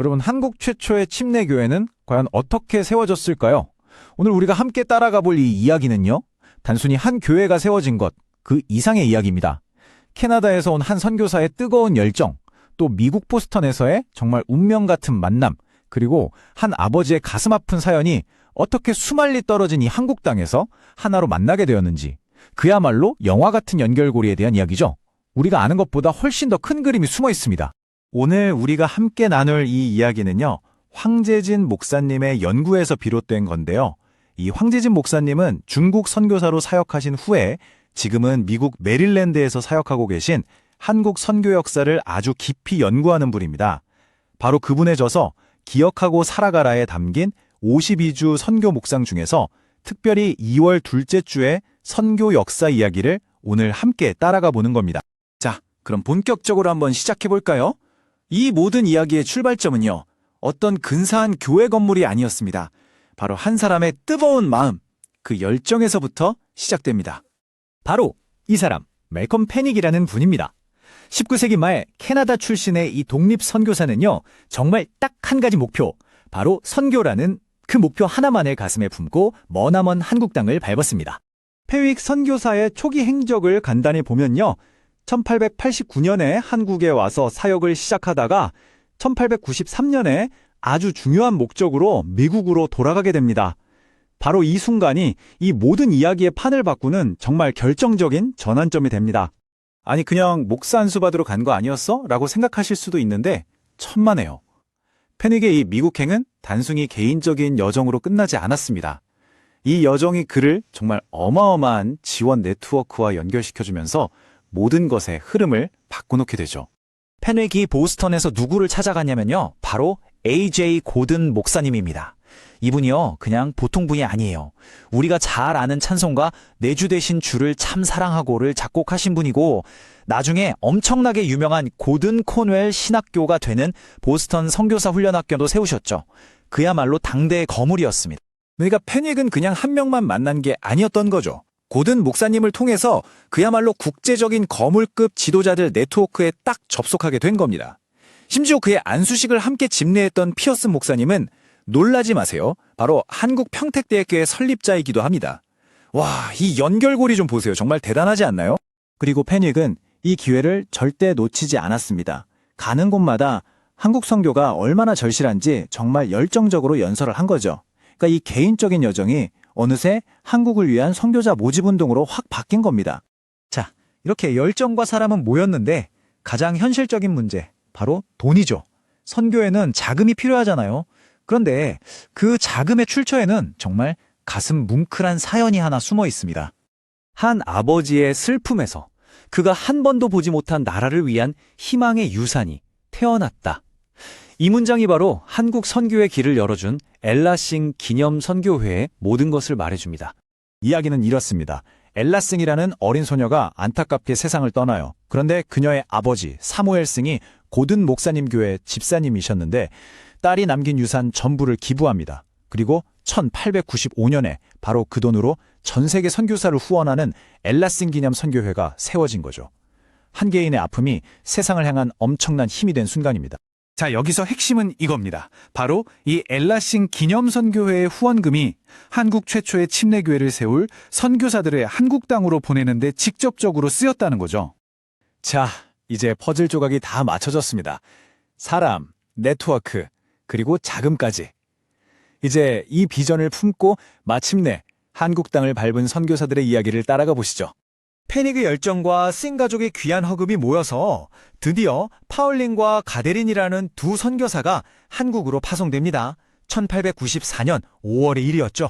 여러분, 한국 최초의 침례교회는 과연 어떻게 세워졌을까요? 오늘 우리가 함께 따라가 볼 이 이야기는요, 단순히 한 교회가 세워진 것, 그 이상의 이야기입니다. 캐나다에서 온 한 선교사의 뜨거운 열정, 또 미국 보스턴에서의 정말 운명 같은 만남, 그리고 한 아버지의 가슴 아픈 사연이 어떻게 수말리 떨어진 이 한국 땅에서 하나로 만나게 되었는지, 그야말로 영화 같은 연결고리에 대한 이야기죠. 우리가 아는 것보다 훨씬 더 큰 그림이 숨어 있습니다. 오늘 우리가 함께 나눌 이 이야기는요, 황재진 목사님의 연구에서 비롯된 건데요. 이 황재진 목사님은 중국 선교사로 사역하신 후에 지금은 미국 메릴랜드에서 사역하고 계신 한국 선교 역사를 아주 깊이 연구하는 분입니다. 바로 그분의 저서 기억하고 살아가라에 담긴 52주 선교 묵상 중에서 특별히 2월 둘째 주의 선교 역사 이야기를 오늘 함께 따라가 보는 겁니다. 자, 그럼 본격적으로 한번 시작해 볼까요? 이 모든 이야기의 출발점은요, 어떤 근사한 교회 건물이 아니었습니다. 바로 한 사람의 뜨거운 마음, 그 열정에서부터 시작됩니다. 바로 이 사람, 매컴 패닉이라는 분입니다. 19세기 말 캐나다 출신의 이 독립 선교사는요, 정말 딱 한 가지 목표, 바로 선교라는 그 목표 하나만을 가슴에 품고 머나먼 한국 땅을 밟았습니다. 패윅 선교사의 초기 행적을 간단히 보면요, 1889년에 한국에 와서 사역을 시작하다가 1893년에 아주 중요한 목적으로 미국으로 돌아가게 됩니다. 바로 이 순간이 이 모든 이야기의 판을 바꾸는 정말 결정적인 전환점이 됩니다. 아니, 그냥 목사 안수 받으러 간 거 아니었어? 라고 생각하실 수도 있는데 천만에요. 패닉의 이 미국행은 단순히 개인적인 여정으로 끝나지 않았습니다. 이 여정이 그를 정말 어마어마한 지원 네트워크와 연결시켜주면서 모든 것의 흐름을 바꿔놓게 되죠. 패닉이 보스턴에서 누구를 찾아갔냐면요, 바로 A.J. 고든 목사님입니다. 이분이요, 그냥 보통 분이 아니에요. 우리가 잘 아는 찬송가 내 주 되신 주를 참 사랑하고를 작곡하신 분이고, 나중에 엄청나게 유명한 고든 코넬 신학교가 되는 보스턴 선교사 훈련학교도 세우셨죠. 그야말로 당대의 거물이었습니다. 그러니까 패닉은 그냥 한 명만 만난 게 아니었던 거죠. 고든 목사님을 통해서 그야말로 국제적인 거물급 지도자들 네트워크에 딱 접속하게 된 겁니다. 심지어 그의 안수식을 함께 집례했던 피어슨 목사님은 놀라지 마세요, 바로 한국 평택대학교의 설립자이기도 합니다. 와, 이 연결고리 좀 보세요. 정말 대단하지 않나요? 그리고 패닉은 이 기회를 절대 놓치지 않았습니다. 가는 곳마다 한국 선교가 얼마나 절실한지 정말 열정적으로 연설을 한 거죠. 그러니까 이 개인적인 여정이 어느새 한국을 위한 선교자 모집운동으로 확 바뀐 겁니다. 자, 이렇게 열정과 사람은 모였는데 가장 현실적인 문제, 바로 돈이죠. 선교에는 자금이 필요하잖아요. 그런데 그 자금의 출처에는 정말 가슴 뭉클한 사연이 하나 숨어 있습니다. 한 아버지의 슬픔에서 그가 한 번도 보지 못한 나라를 위한 희망의 유산이 태어났다. 이 문장이 바로 한국 선교의 길을 열어준 엘라싱 기념 선교회의 모든 것을 말해줍니다. 이야기는 이렇습니다. 엘라싱이라는 어린 소녀가 안타깝게 세상을 떠나요. 그런데 그녀의 아버지 사무엘싱이 고든 목사님 교회 집사님이셨는데 딸이 남긴 유산 전부를 기부합니다. 그리고 1895년에 바로 그 돈으로 전 세계 선교사를 후원하는 엘라싱 기념 선교회가 세워진 거죠. 한 개인의 아픔이 세상을 향한 엄청난 힘이 된 순간입니다. 자, 여기서 핵심은 이겁니다. 바로 이 엘라싱 기념 선교회의 후원금이 한국 최초의 침례교회를 세울 선교사들의 한국 땅으로 보내는 데 직접적으로 쓰였다는 거죠. 자, 이제 퍼즐 조각이 다 맞춰졌습니다. 사람, 네트워크, 그리고 자금까지. 이제 이 비전을 품고 마침내 한국 땅을 밟은 선교사들의 이야기를 따라가 보시죠. 패닉의 열정과 싱 가족의 귀한 허급이 모여서 드디어 파울린과 가데린이라는 두 선교사가 한국으로 파송됩니다. 1894년 5월의 일이었죠.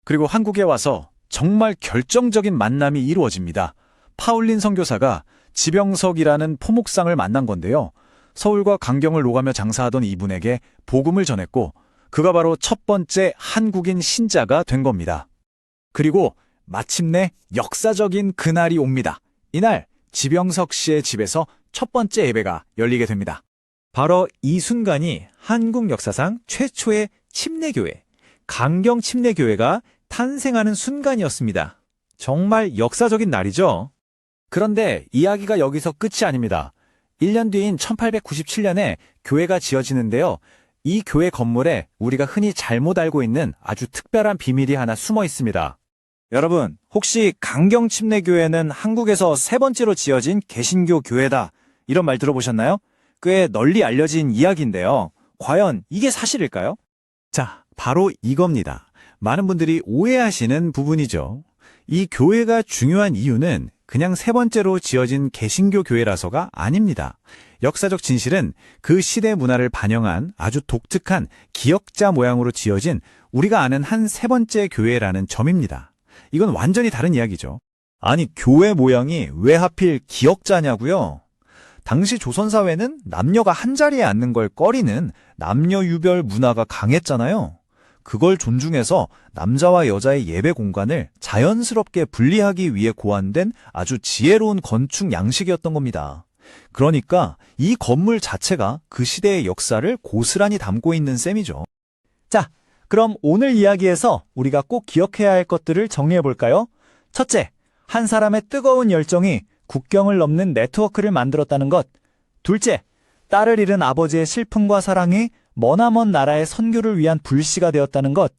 그리고 한국에 와서 정말 결정적인 만남이 이루어집니다. 파울린 선교사가 지병석이라는 포목상을 만난 건데요. 서울과 강경을 오가며 장사하던 이분에게 복음을 전했고, 그가 바로 첫 번째 한국인 신자가 된 겁니다. 그리고 마침내 역사적인 그날이 옵니다. 이날 지병석 씨의 집에서 첫 번째 예배가 열리게 됩니다. 바로 이 순간이 한국 역사상 최초의 침례교회, 강경 침례교회가 탄생하는 순간이었습니다. 정말 역사적인 날이죠. 그런데 이야기가 여기서 끝이 아닙니다. 1년 뒤인 1897년에 교회가 지어지는데요. 이 교회 건물에 우리가 흔히 잘못 알고 있는 아주 특별한 비밀이 하나 숨어 있습니다. 여러분, 혹시 강경침례교회는 한국에서 세 번째로 지어진 개신교 교회다, 이런 말 들어보셨나요? 꽤 널리 알려진 이야기인데요. 과연 이게 사실일까요? 자, 바로 이겁니다. 많은 분들이 오해하시는 부분이죠. 이 교회가 중요한 이유는 그냥 세 번째로 지어진 개신교 교회라서가 아닙니다. 역사적 진실은 그 시대 문화를 반영한 아주 독특한 기역자 모양으로 지어진 우리가 아는 한 세 번째 교회라는 점입니다. 이건 완전히 다른 이야기죠. 아니, 교회 모양이 왜 하필 기역자냐고요? 당시 조선사회는 남녀가 한자리에 앉는 걸 꺼리는 남녀 유별 문화가 강했잖아요. 그걸 존중해서 남자와 여자의 예배 공간을 자연스럽게 분리하기 위해 고안된 아주 지혜로운 건축 양식이었던 겁니다. 그러니까 이 건물 자체가 그 시대의 역사를 고스란히 담고 있는 셈이죠. 자, 그럼 오늘 이야기에서 우리가 꼭 기억해야 할 것들을 정리해볼까요? 첫째, 한 사람의 뜨거운 열정이 국경을 넘는 네트워크를 만들었다는 것. 둘째, 딸을 잃은 아버지의 슬픔과 사랑이 머나먼 나라의 선교를 위한 불씨가 되었다는 것.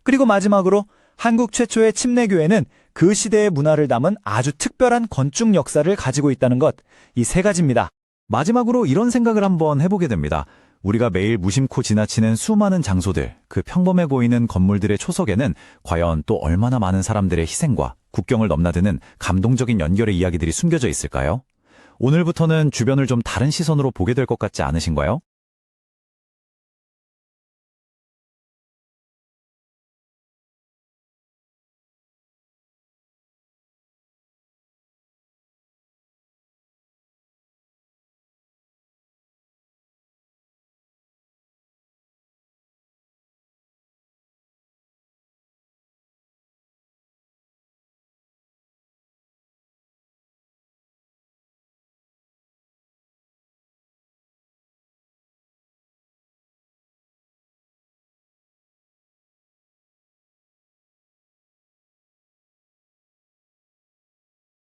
그리고 마지막으로 한국 최초의 침례교회는 그 시대의 문화를 담은 아주 특별한 건축 역사를 가지고 있다는 것. 이 세 가지입니다. 마지막으로 이런 생각을 한번 해보게 됩니다. 우리가 매일 무심코 지나치는 수많은 장소들, 그 평범해 보이는 건물들의 초석에는 과연 또 얼마나 많은 사람들의 희생과 국경을 넘나드는 감동적인 연결의 이야기들이 숨겨져 있을까요? 오늘부터는 주변을 좀 다른 시선으로 보게 될 것 같지 않으신가요?